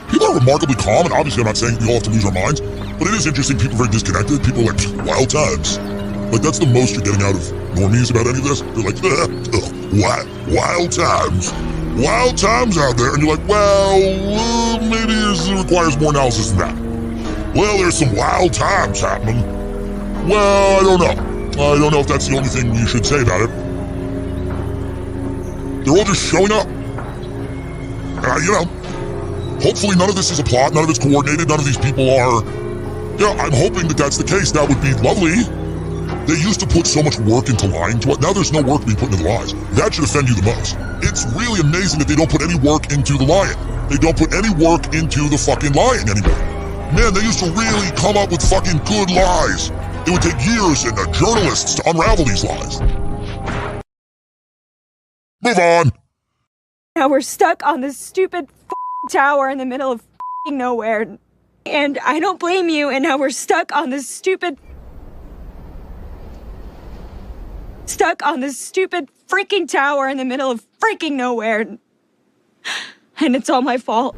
People are remarkably calm, and obviously I'm not saying we all have to lose our minds, but it is interesting. People are very disconnected. People are like, wild times. Like, that's the most you're getting out of normies about any of this. They're like, wild times. Wild times out there. And you're like, well, maybe this requires more analysis than that. Well, there's some wild times happening. Well, I don't know. I don't know if that's the only thing you should say about it. They're all just showing up. Hopefully none of this is a plot, none of it's coordinated, none of these people are... I'm hoping that that's the case. That would be lovely. They used to put so much work into lying to it. Now there's no work being put into the lies. That should offend you the most. It's really amazing that they don't put any work into the lying. They don't put any work into the fucking lying anymore. Man, they used to really come up with fucking good lies. It would take years and journalists to unravel these lies. Move on. Now we're stuck on this stupid tower in the middle of nowhere. And I don't blame you, and now we're stuck on this stupid freaking tower in the middle of freaking nowhere. And it's all my fault.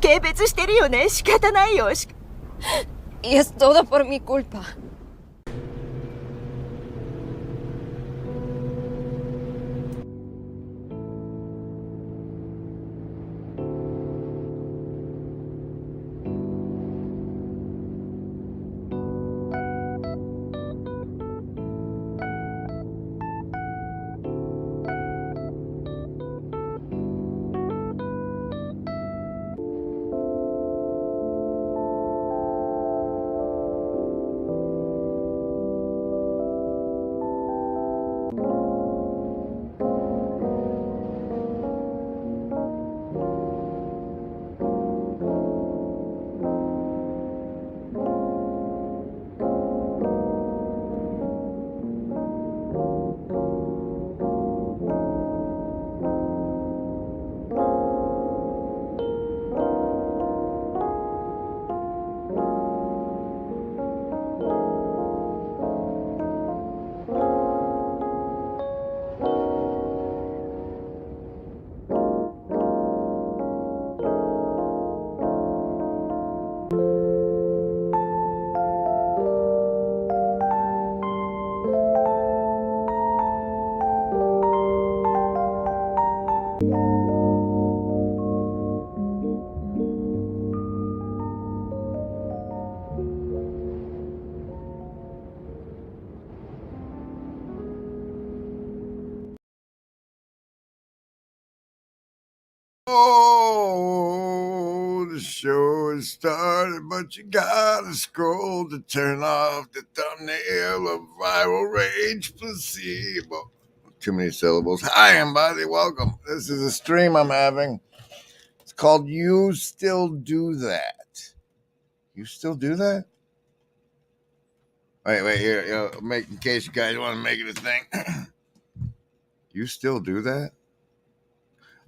軽蔑してるよね。仕方ないよ。Y es todo por mi culpa. Oh, the show has started, but you gotta scroll to turn off the thumbnail of Viral Rage Placebo. Too many syllables. Hi, everybody. Welcome. This is a stream I'm having. It's called You Still Do That. You still do that? Wait, here. In case you guys want to make it a thing. You still do that?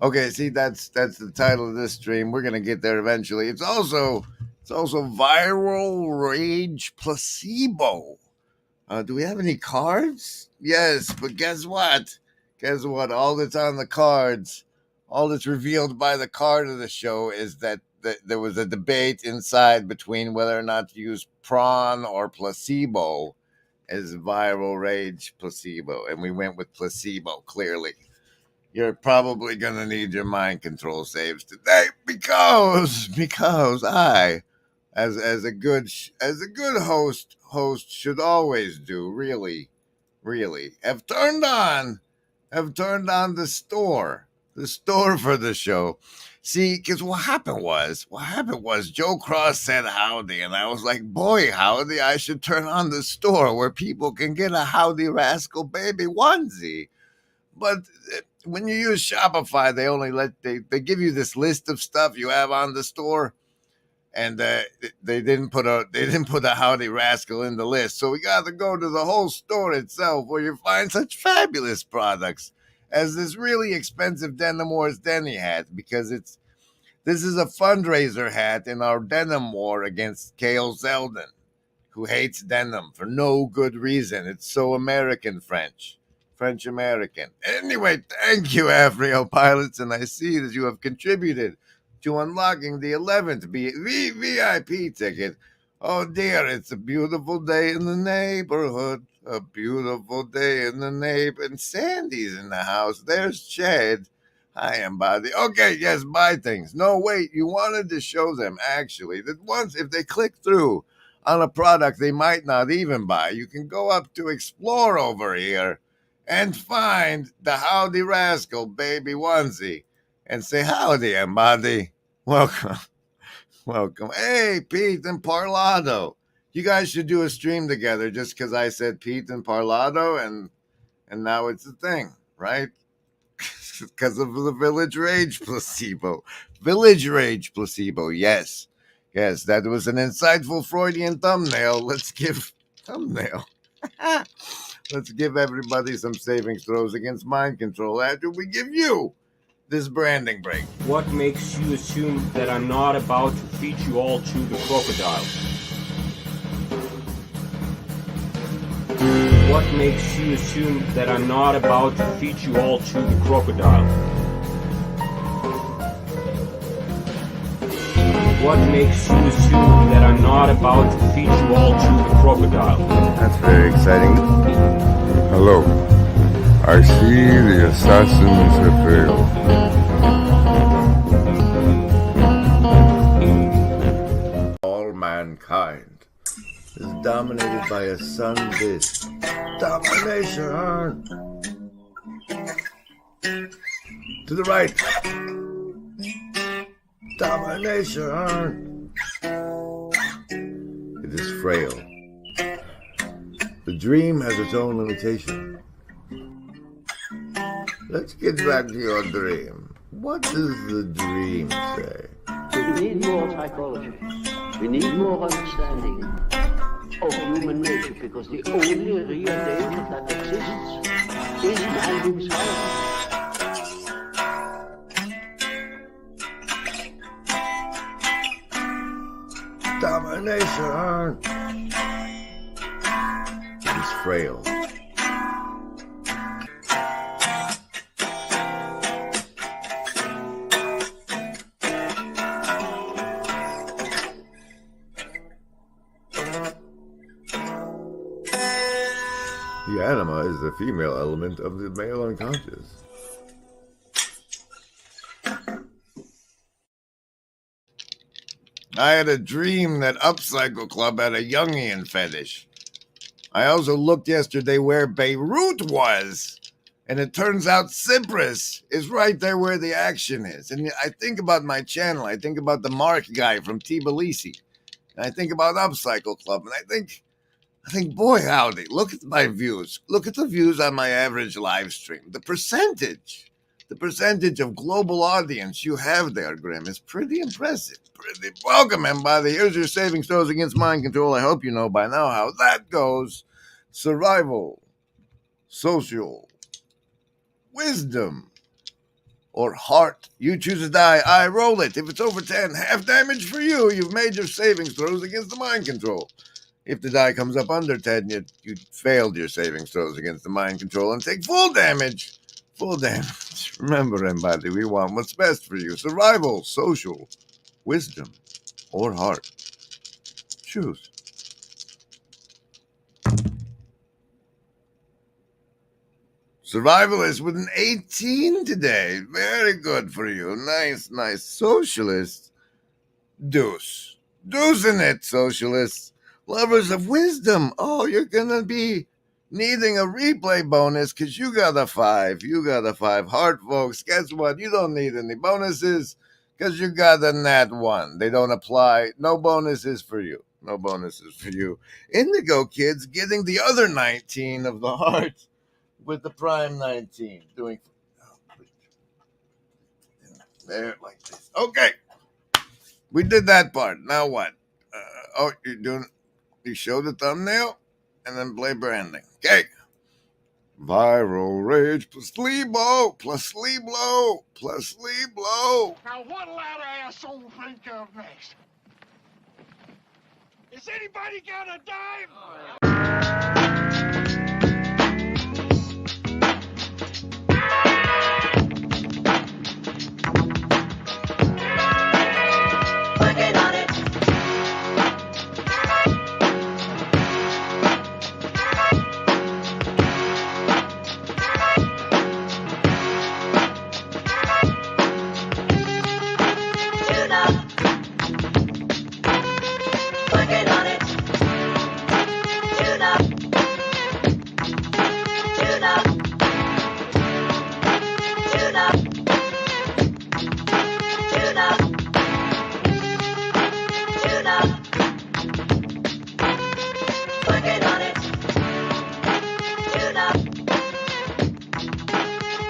Okay, see, that's the title of this stream. We're gonna get there eventually. It's also Viral Rage Placebo. Do we have any cards? Yes, but guess what? All that's on the cards, all that's revealed by the card of the show is that there was a debate inside between whether or not to use prawn or placebo as Viral Rage Placebo, and we went with placebo, clearly. you're probably gonna need your mind control saves today because I, as a good host should always do, really have turned on the store for the show. See, because what happened was Joe Cross said howdy, and I was like, boy, howdy, I should turn on the store where people can get a Howdy Rascal baby onesie. But when you use Shopify, they only they give you this list of stuff you have on the store, and they didn't put a Howdy Rascal in the list. So we got to go to the whole store itself, where you find such fabulous products as this really expensive Denim Wars Denny hat, because this is a fundraiser hat in our denim war against Cale Zeldin, who hates denim for no good reason. It's so American French American. Anyway, thank you, Afrio Pilots, and I see that you have contributed to unlocking the 11th VIP ticket. Oh dear, it's a beautiful day in the neighborhood. A beautiful day in the neighborhood. And Sandy's in the house. There's Chad. Hi, Embody. Okay, yes, buy things. No, wait, you wanted to show them, actually, that once, if they click through on a product they might not even buy, you can go up to Explore over here and find the Howdy Rascal baby onesie and say, howdy, Embody. Welcome. Hey, Pete and Parlado. You guys should do a stream together just because I said Pete and Parlado, and now it's a thing, right? Because of the Village Rage placebo. Village Rage placebo, yes. Yes, that was an insightful Freudian thumbnail. Let's give everybody some savings throws against mind control after we give you this branding break. What makes you assume that I'm not about to feed you all to the crocodile? What makes you assume that I'm not about to feed you all to the crocodile? What makes you assume that I'm not about to feed you all to the crocodile? That's very exciting. Hello. I see the assassins have failed. All mankind is dominated by a sun disk. Domination. To the right. Domination. It is frail. The dream has its own limitation. Let's get back to your dream. What does the dream say? We need more psychology. We need more understanding of human nature, because the only real danger that exists is man himself. Domination is frail. The anima is the female element of the male unconscious. I had a dream that Upcycle Club had a Jungian fetish. I also looked yesterday where Beirut was, and it turns out Cyprus is right there where the action is. And I think about my channel, I think about the Mark guy from Tbilisi, and I think about Upcycle Club, and I think, boy, howdy, look at my views. Look at the views on my average live stream. The percentage of global audience you have there, Grim, is pretty impressive. Welcome, everybody. Here's your savings throws against mind control. I hope you know by now how that goes. Survival, social, wisdom, or heart. You choose a die, I roll it. If it's over 10, half damage for you. You've made your savings throws against the mind control. If the die comes up under 10, you failed your savings throws against the mind control and take full damage. Full damage. Remember, everybody, we want what's best for you. Survival, social, wisdom, or heart. Choose. Survivalist with an 18 today. Very good for you. Nice, nice. Socialist. Deuce. Deuce in it, socialists. Lovers of wisdom. Oh, you're going to be needing a replay bonus because you got a 5. You got a 5. Heart, folks, guess what? You don't need any bonuses because you got a nat 1. They don't apply. No bonuses for you. No bonuses for you. Indigo kids getting the other 19 of the heart with the prime 19. Doing there like this. Okay. We did that part. Now what? You show the thumbnail and then play branding. Okay. Viral rage plus Lebo plus Leblo plus Leblo. Now what'll that asshole think of next? Is anybody got a dime? Working on it. Tune up. Working on it. Tune up. Tune up. Tune up. Tune up. Tune up. Working on it. Tune up.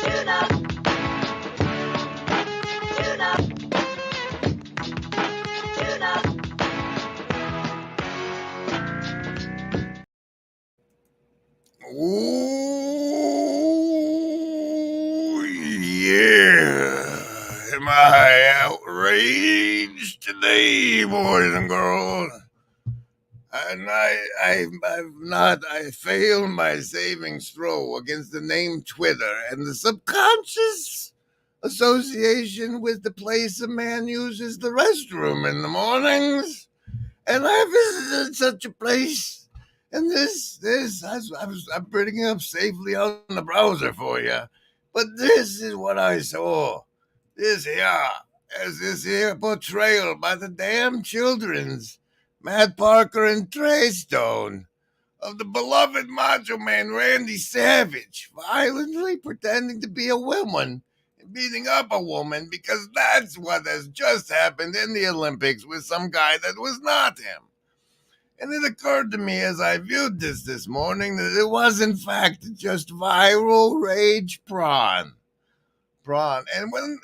Tune up. Tune up. Tune up. Ooh, yeah. Am I outraged today, boys and girls? And I failed my saving throw against the name Twitter and the subconscious association with the place a man uses the restroom in the mornings. And I visited such a place. And I'm bringing it up safely on the browser for you. But this is what I saw. This here portrayal by the damn children's Matt Parker and Trey Stone of the beloved Macho Man Randy Savage violently pretending to be a woman and beating up a woman because that's what has just happened in the Olympics with some guy that was not him. And it occurred to me as I viewed this morning that it was in fact just viral rage prawn. And when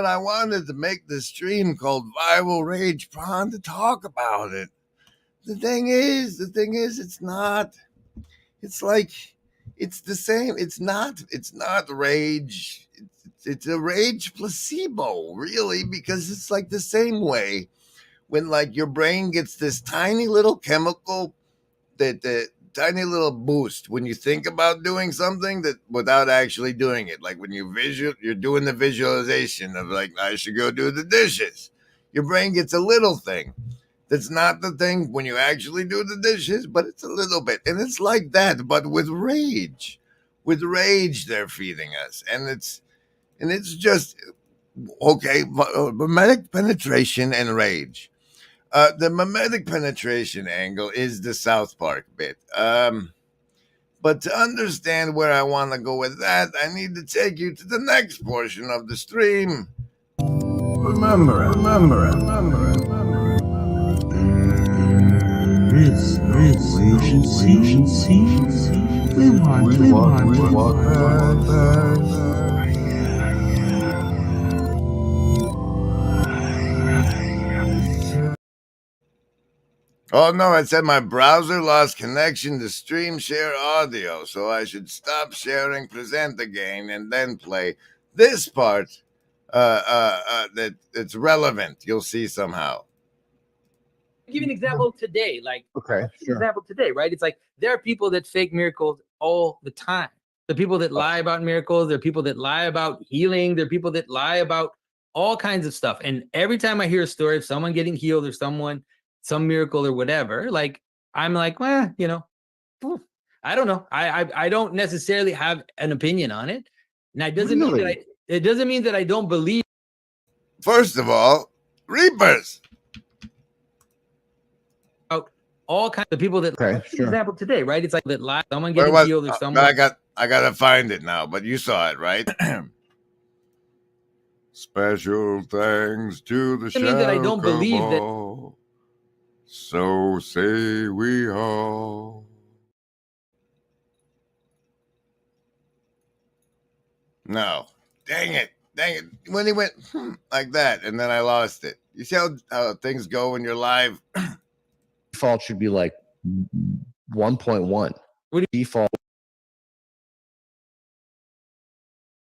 I wanted to make this stream called Viral Rage Prawn to talk about it, the thing is, it's not. It's like it's the same. It's not rage. It's a rage placebo, really, because it's like the same way when like your brain gets this tiny little chemical, that tiny little boost when you think about doing something that without actually doing it. Like when you're doing the visualization of like, I should go do the dishes. Your brain gets a little thing that's not the thing when you actually do the dishes, but it's a little bit. And it's like that, but with rage. With rage they're feeding us. And it's just, okay, mimetic penetration and rage. The mimetic penetration angle is the South Park bit. But to understand where I want to go with that, I need to take you to the next portion of the stream. Remember it. This we want Oh no, it said my browser lost connection to stream share audio, so I should stop sharing, present again, and then play this part that's relevant. You'll see somehow. Give you an example today, Okay, sure. example today, right? It's like there are people that fake miracles all the time. The people that lie about miracles, there are people that lie about healing, there are people that lie about all kinds of stuff. And every time I hear a story of someone getting healed or some miracle or whatever, like I'm like, well, I don't know. I don't necessarily have an opinion on it. Now, it doesn't mean that Really? it doesn't mean that I don't believe. First of all, Reapers. About all kinds of people that, Okay, for sure. example, today, right? It's like that someone Where getting was? healed or someone. I gotta find it now, but you saw it, right? Special thanks to the I mean that I don't believe that. CABAL. So say we all. No. Dang it. When he went like that, and then I lost it. You see how things go when you're live? Default should be like 1.1. What do you Default.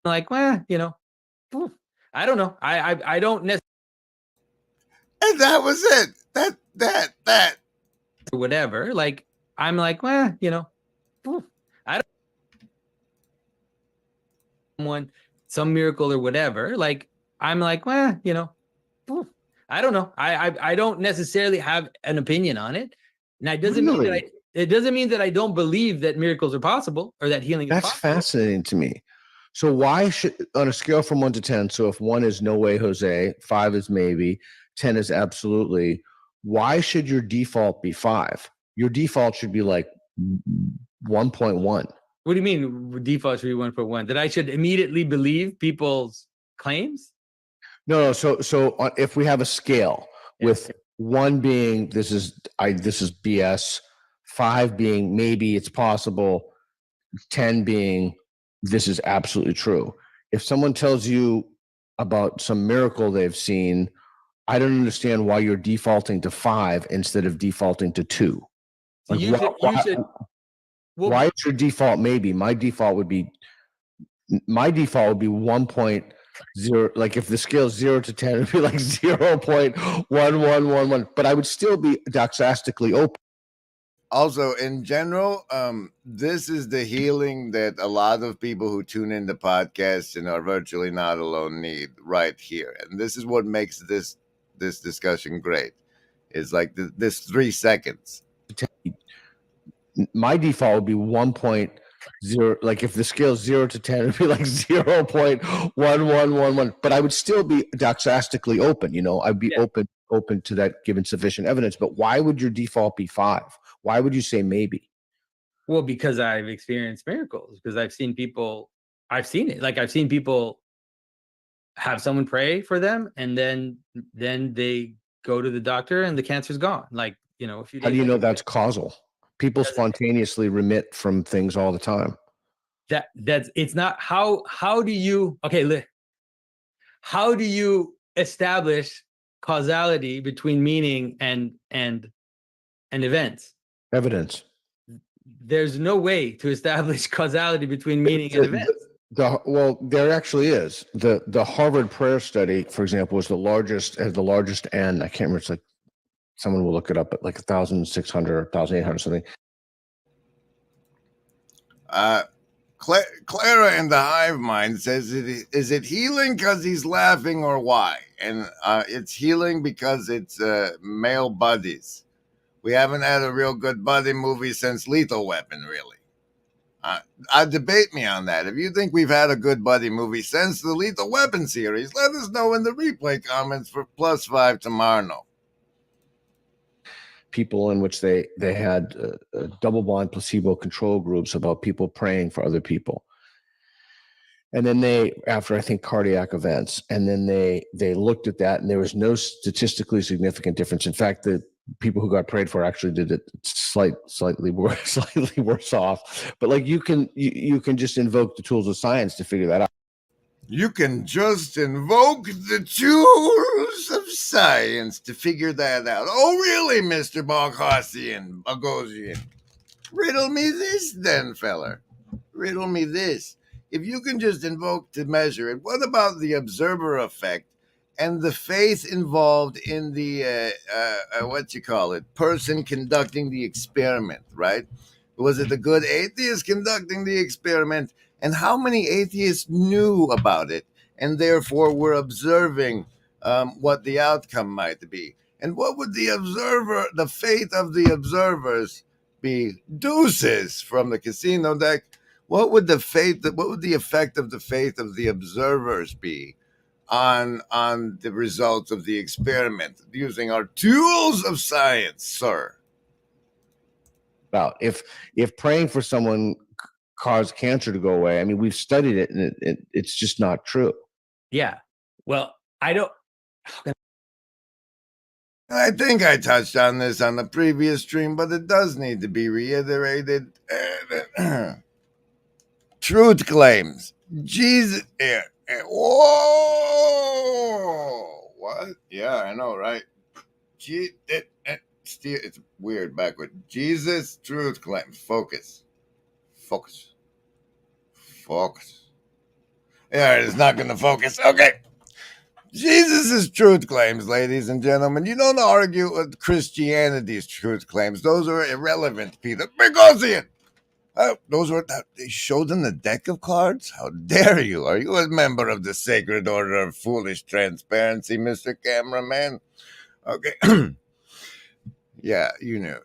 Like, well, I don't know. I don't necessarily. And that was it. That. Or whatever. Like, I'm like, well, I don't. Some miracle or whatever. Like, I'm like, well, I don't know. I don't necessarily have an opinion on it. Now, it doesn't mean that it doesn't mean that I don't believe that miracles are possible or that healing is That's possible. fascinating to me. So why should, on a scale from 1 to 10, so if 1 is no way, Jose, 5 is maybe, 10 is absolutely, why should your default be 5? Your default should be like 1.1. What do you mean default should be 1.1? That I should immediately believe people's claims? No. So if we have a scale with 1 being this is BS, 5 being maybe it's possible, 10 being this is absolutely true. If someone tells you about some miracle they've seen, I don't understand why you're defaulting to 5 instead of defaulting to 2. So Like, why is your default maybe? My default would be 1.0. Like if the scale is 0 to 10, it'd be like 0.1111. But I would still be doxastically open. Also, in general, this is the healing that a lot of people who tune into podcasts and are virtually not alone need right here. And this is what makes this discussion great. It's like this 3 seconds. My default would be 1.0. Like if the scale is 0 to 10, it'd be like 0.1111. But I would still be doxastically open. I'd be open to that given sufficient evidence. But why would your default be 5? Why would you say maybe? Well, because I've experienced miracles, because I've seen it. Like I've seen people have someone pray for them and then they go to the doctor and the cancer's gone. Like, a few days. How do you know that's causal? People spontaneously remit from things all the time. It's not how do you establish causality between meaning and events? Evidence. There's no way to establish causality between meaning and events. Well, there actually is. The Harvard prayer study, for example, has the largest N. I can't remember. It's like someone will look it up at like 1,600, 1,800 something. Clara in the Hive Mind says, is it healing because he's laughing or why? And it's healing because it's male buddies. We haven't had a real good buddy movie since Lethal Weapon, really. Debate me on that. If you think we've had a good buddy movie since the Lethal Weapon series, let us know in the replay comments for +5 tomorrow. People in which they had double blind placebo control groups about people praying for other people. And then after I think cardiac events, and then they looked at that and there was no statistically significant difference. In fact, the people who got prayed for actually did it slightly worse off. But like you can just invoke the tools of science to figure that out. You can just invoke the tools of science to figure that out. Oh, really, Mr. Bogosian? Riddle me this, then, feller. Riddle me this. If you can just invoke to measure it, what about the observer effect and the faith involved in the, person conducting the experiment, right? Was it a good atheist conducting the experiment? And how many atheists knew about it and therefore were observing what the outcome might be? And what would the faith of the observers be deuces from the casino deck, what would the effect of the faith of the observers be on the results of the experiment using our tools of science, sir? About if praying for someone cause cancer to go away, I mean, we've studied it, and it's just not true. Yeah. Well, I don't. I think I touched on this on the previous stream, but it does need to be reiterated. Truth claims. Jesus. Whoa. What? Yeah, I know, right? It's weird backward. Jesus, truth claims. Focus. Yeah, it's not going to focus. Okay. Jesus' truth claims, ladies and gentlemen. You don't argue with Christianity's truth claims. Those are irrelevant, Peter. Boghossian! Those were they showed in the deck of cards? How dare you? Are you a member of the Sacred Order of Foolish Transparency, Mr. Cameraman? Okay. Yeah, you knew.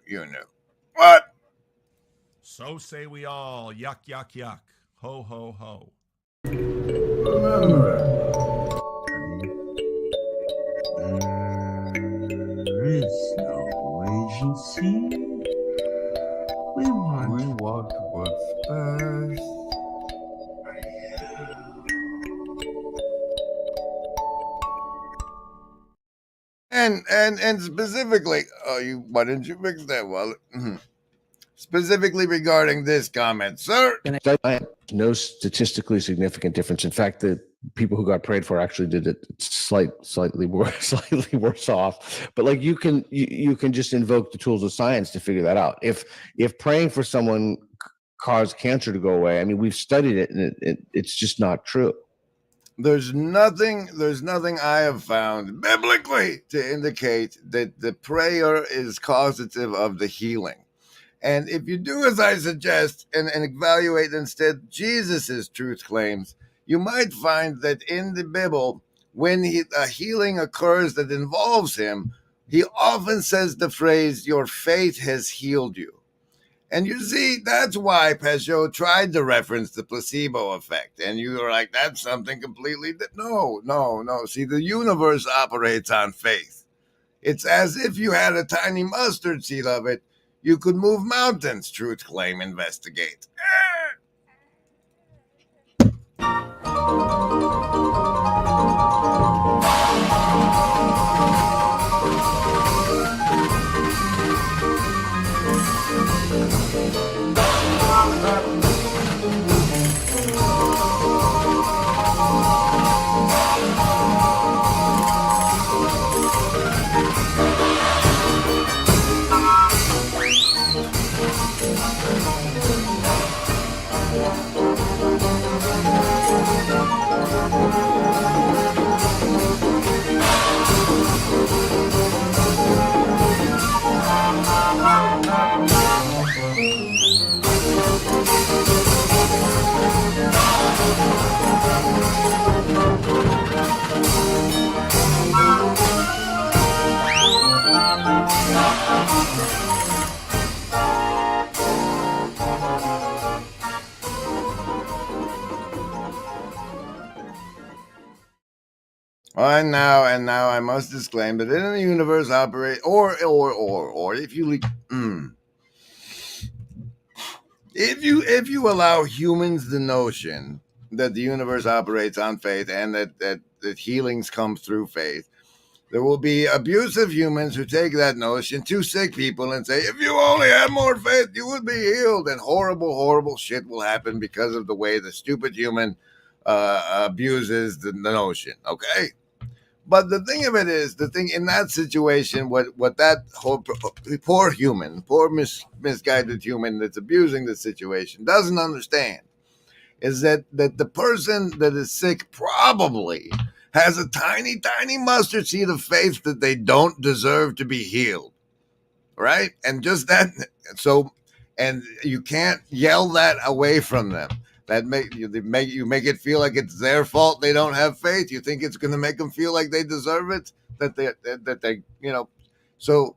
What? So say we all. Yuck, yuck, yuck. Ho, ho, ho. Remember, there is no agency. We want what's best. And specifically, why didn't you fix that? Well, specifically regarding this comment, sir. No statistically significant difference. In fact, the people who got prayed for actually did it slightly worse off. But like you can just invoke the tools of science to figure that out. If praying for someone caused cancer to go away, I mean, we've studied it, and it's just not true. There's nothing I have found biblically to indicate that the prayer is causative of the healing. And if you do as I suggest and evaluate instead Jesus's truth claims, you might find that in the Bible, when a healing occurs that involves him, he often says the phrase, "Your faith has healed you." And you see, that's why Peugeot tried to reference the placebo effect. And you were like, that's something completely... No. See, the universe operates on faith. It's as if you had a tiny mustard seed of it. You could move mountains, truth claim, investigate. And now I must disclaim that in the universe operate or if you allow humans the notion that the universe operates on faith and that healings come through faith, there will be abusive humans who take that notion to sick people and say, if you only had more faith, you would be healed, and horrible shit will happen because of the way the stupid human abuses the notion. Okay. But the thing of it is, in that situation, what that whole poor human, misguided human that's abusing the situation doesn't understand is that the person that is sick probably has a tiny mustard seed of faith that they don't deserve to be healed, right? And just that, and you can't yell that away from them. That make it feel like it's their fault they don't have faith. You think it's going to make them feel like they deserve it, that they So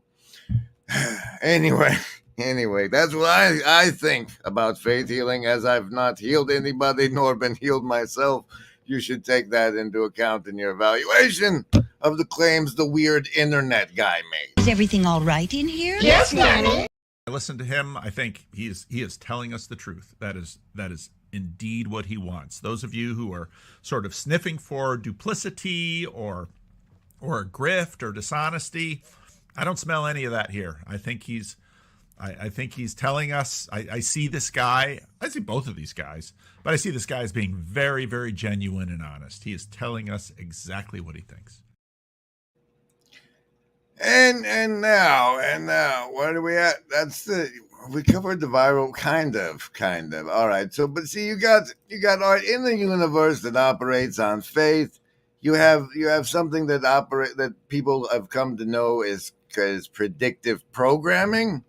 anyway, Anyway, that's what I think about faith healing, as I've not healed anybody nor been healed myself. You should take that into account in your evaluation of the claims the weird internet guy made. Is everything all right in here? Yes, Daddy. I listen to him. I think he is telling us the truth. That is indeed what he wants. Those of you who are sort of sniffing for duplicity or grift or dishonesty, I don't smell any of that here. I think he's telling us. I see this guy. I see both of these guys, but I see this guy as being very, very genuine and honest. He is telling us exactly what he thinks. And now, where are we at? We covered the viral, kind of. All right. So, but see, you got art in the universe that operates on faith. You have something that people have come to know as predictive programming.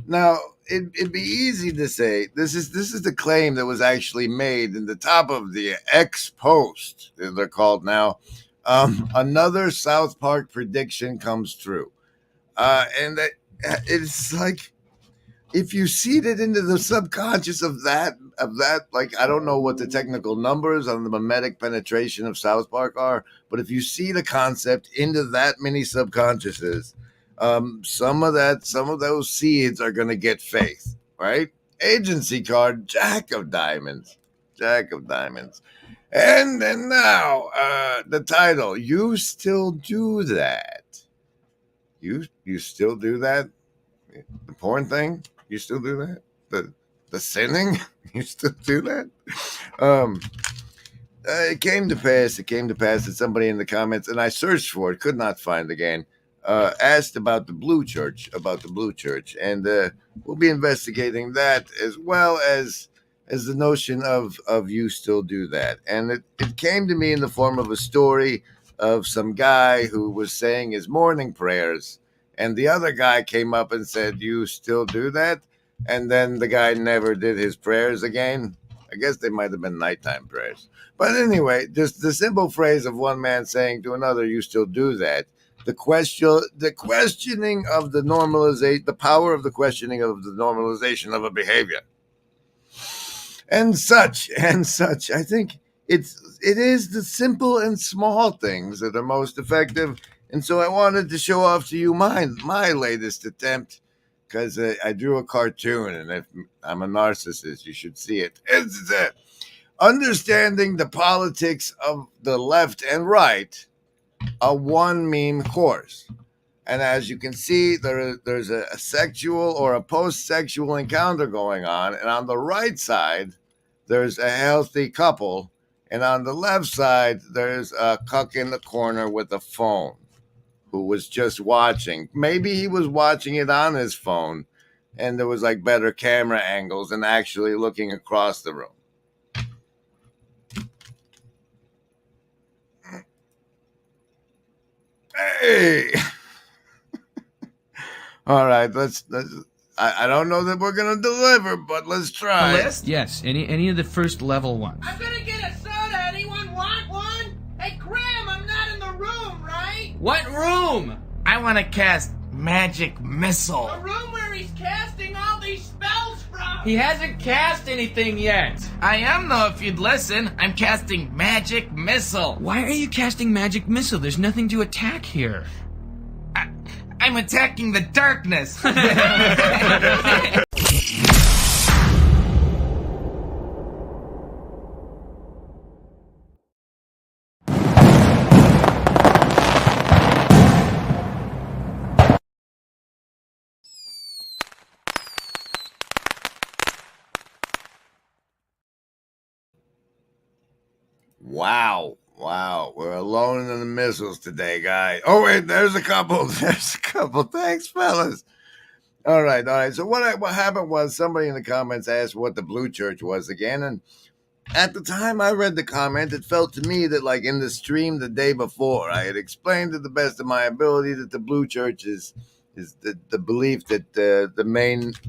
Now, it'd be easy to say this is the claim that was actually made in the top of the X post, as they're called now. Another South Park prediction comes true, and it's like, if you seed it into the subconscious of that, like, I don't know what the technical numbers on the mimetic penetration of South Park are, but if you seed a concept into that many subconsciouses, some of those seeds are going to get faith, right? Agency card, Jack of Diamonds. And then now, the title, You Still Do That. You still do that? The porn thing? You still do that? The sinning? You still do that? It came to pass that somebody in the comments, and I searched for it, could not find again, asked about the Blue Church, and we'll be investigating that, as well as the notion of you still do that. And it came to me in the form of a story of some guy who was saying his morning prayers, and the other guy came up and said, you still do that? And then the guy never did his prayers again. I guess they might have been nighttime prayers. But anyway, just the simple phrase of one man saying to another, you still do that. The questioning of the normalization, the power of the questioning of the normalization of a behavior. And such. I think it is the simple and small things that are most effective. And so I wanted to show off to you my latest attempt, because I drew a cartoon, and if I'm a narcissist, you should see it. It's understanding the politics of the left and right, a one meme course. And as you can see, there's a sexual or a post-sexual encounter going on. And on the right side, there's a healthy couple. And on the left side, there's a cuck in the corner with a phone who was just watching. Maybe he was watching it on his phone, and there was like better camera angles and actually looking across the room. Hey! All right, let's. I don't know that we're gonna deliver, but let's try. List? Yes, any of the first level ones. I'm gonna get a soda. Anyone want one? Hey, Graham, I'm not in the room, right? What room? I want to cast Magic Missile. The room where he's casting all these spells from. He hasn't cast anything yet. I am, though, if you'd listen. I'm casting Magic Missile. Why are you casting Magic Missile? There's nothing to attack here. I'm attacking the darkness. Wow. We're alone in the missiles today, guy. Oh, wait, there's a couple. Thanks, fellas. All right. So what happened was, somebody in the comments asked what the Blue Church was again. And at the time I read the comment, it felt to me that, like in the stream the day before, I had explained to the best of my ability that the Blue Church is the belief that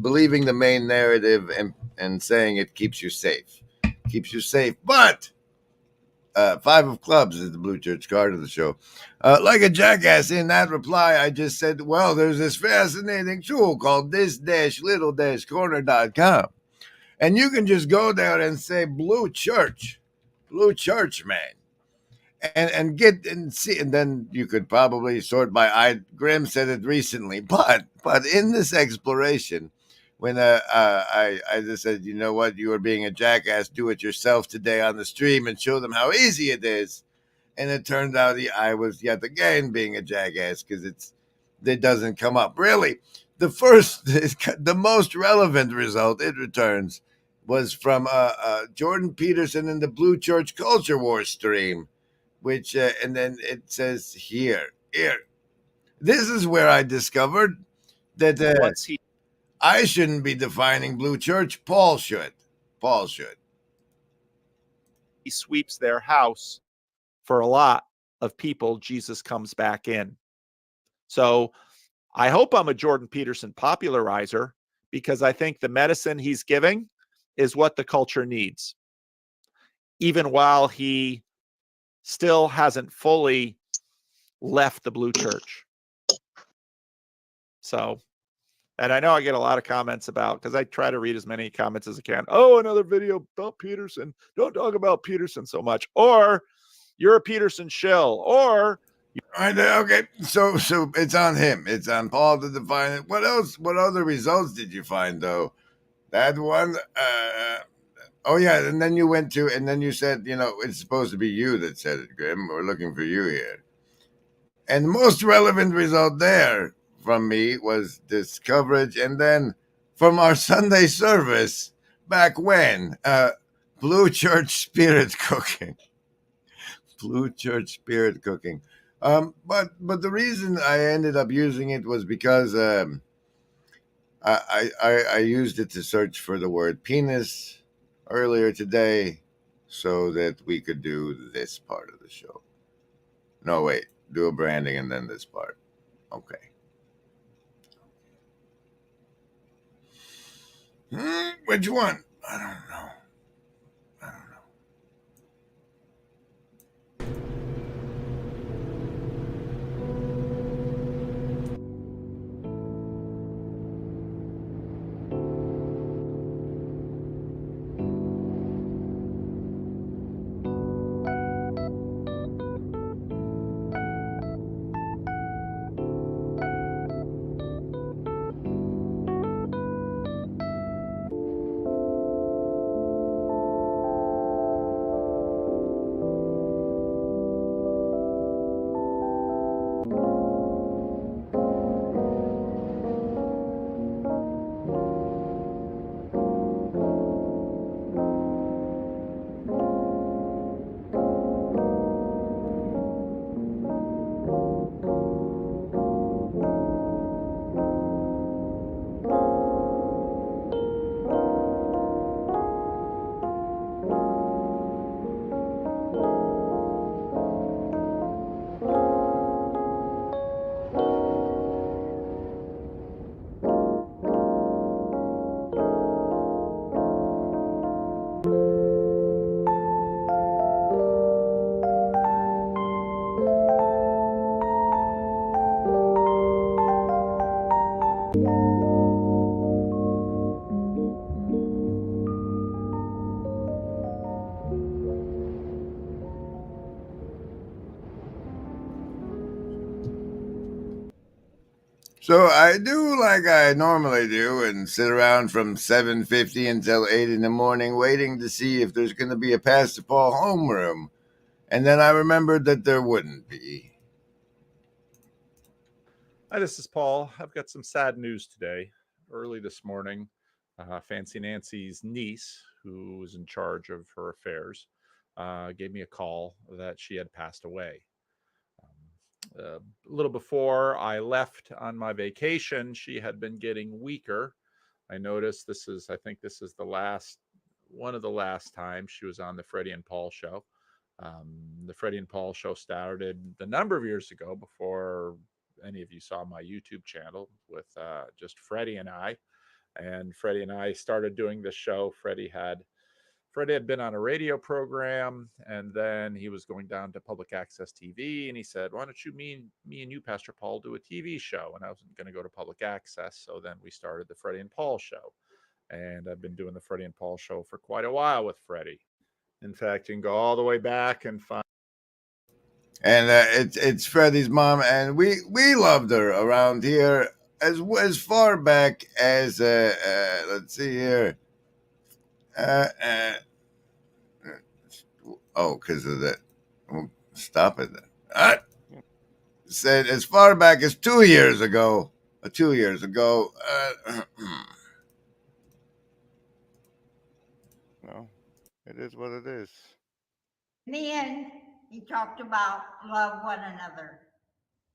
believing the main narrative and saying it keeps you safe. But Five of clubs is the Blue Church card of the show. Like a jackass, in that reply, I just said, well, there's this fascinating tool called this-little-corner.com. And you can just go there and say Blue Church, man. And get and see, and then you could probably sort by Grim said it recently, but in this exploration, when I just said, you know what, you were being a jackass, do it yourself today on the stream and show them how easy it is, and it turned out I was yet again being a jackass because it doesn't come up really. The most relevant result it returns was from Jordan Peterson in the Blue Church Culture War stream. Which and then it says here. This is where I discovered that I shouldn't be defining Blue Church. Paul should. He sweeps their house. For a lot of people, Jesus comes back in. So I hope I'm a Jordan Peterson popularizer, because I think the medicine he's giving is what the culture needs, even while he still hasn't fully left the Blue Church. So, and I know I get a lot of comments about, because I try to read as many comments as I can. Oh, another video about Peterson. Don't talk about Peterson so much. Or you're a Peterson shill. Or okay, so it's on him. It's on Paul to define it. What else? What other results did you find though? That one. Oh yeah, and then you went to, and then you said, it's supposed to be you that said it, Grim. We're looking for you here. And the most relevant result there from me was this coverage, and then from our Sunday service back when, Blue Church Spirit Cooking. Blue Church Spirit Cooking. But the reason I ended up using it was because I used it to search for the word penis earlier today so that we could do this part of the show. No, wait. Do a branding and then this part. Okay. Which one? I don't know. So I do like I normally do and sit around from 7:50 until 8 in the morning waiting to see if there's going to be a Pastor Paul homeroom. And then I remembered that there wouldn't be. Hi, this is Paul. I've got some sad news today. Early this morning, Fancy Nancy's niece, who was in charge of her affairs, gave me a call that she had passed away. A little before I left on my vacation, she had been getting weaker. I noticed I think this is one of the last times she was on the Freddie and Paul show. The Freddie and Paul show started a number of years ago, before any of you saw my YouTube channel, with just Freddie and I. And Freddie and I started doing this show. Freddie had Freddie had been on a radio program, and then he was going down to public access TV, and he said, why don't you, me and you, Pastor Paul, do a TV show? And I wasn't going to go to public access, so then we started the Freddie and Paul show. And I've been doing the Freddie and Paul show for quite a while with Freddie. In fact, you can go all the way back and find. And it's Freddie's mom, and we loved her around here as far back as let's see here. Because of that. Stop it. Said as far back as 2 years ago. 2 years ago. No, it is what it is. In the end, he talked about love one another.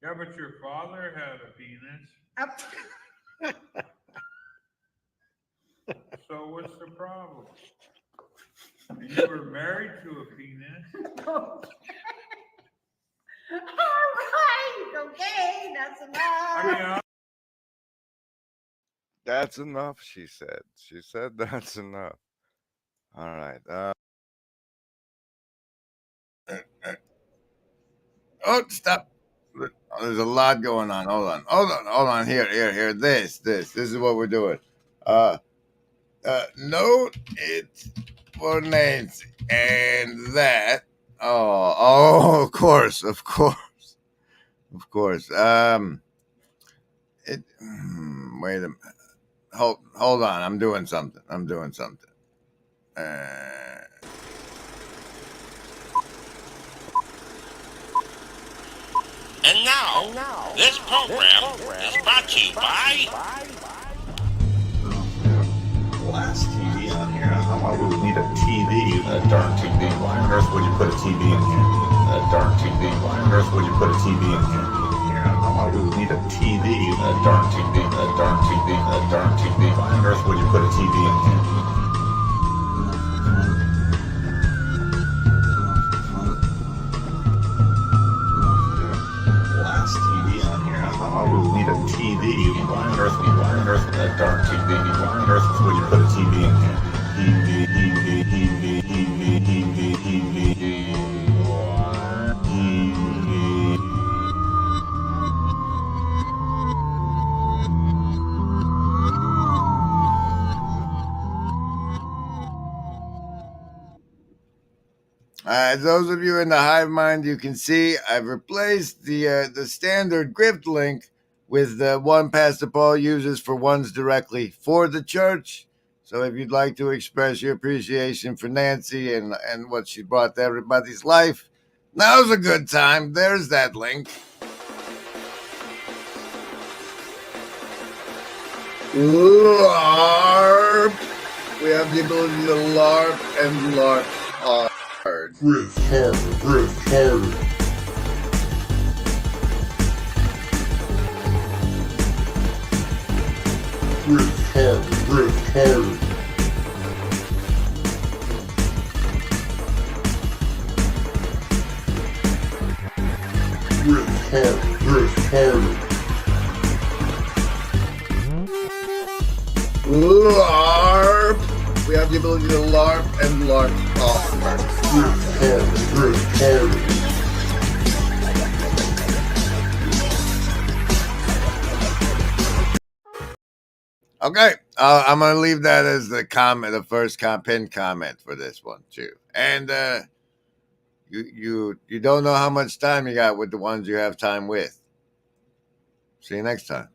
Yeah, but your father had a penis. So what's the problem? And you were married to a penis. All right, okay, that's enough. That's enough, she said. She said that's enough. All right. Oh, stop. There's a lot going on. Hold on. Here. This is what we're doing. Note it for Nancy. And that. Oh, of course. Wait a minute. Hold on. I'm doing something. And now, this program is brought to you by Last TV on here. Why would we need a TV? A darn TV. Why on earth would you put a TV in here? A darn TV. Why on earth would you put a TV in here? Why would we need a TV? A darn TV. A darn TV. A darn TV. Why on earth would you put a TV in here? Last TV on here. Why would we need a TV? Why on earth a darn TV? Why on earth would you put a TV in here? Those of you in the hive mind, you can see I've replaced the standard grift link with the one Pastor Paul uses for ones directly for the church. So if you'd like to express your appreciation for Nancy and what she brought to everybody's life, now's a good time. There's that link. LARP. We have the ability to LARP and LARP hard. Grift harder, grift harder. Grift harder, grift harder. Grift harder, grift harder. LARP. We have the ability to LARP and LARP hard. Grift harder, grift harder. Okay, I'm gonna leave that as the comment, the first pinned comment for this one too. And you don't know how much time you got with the ones you have time with. See you next time.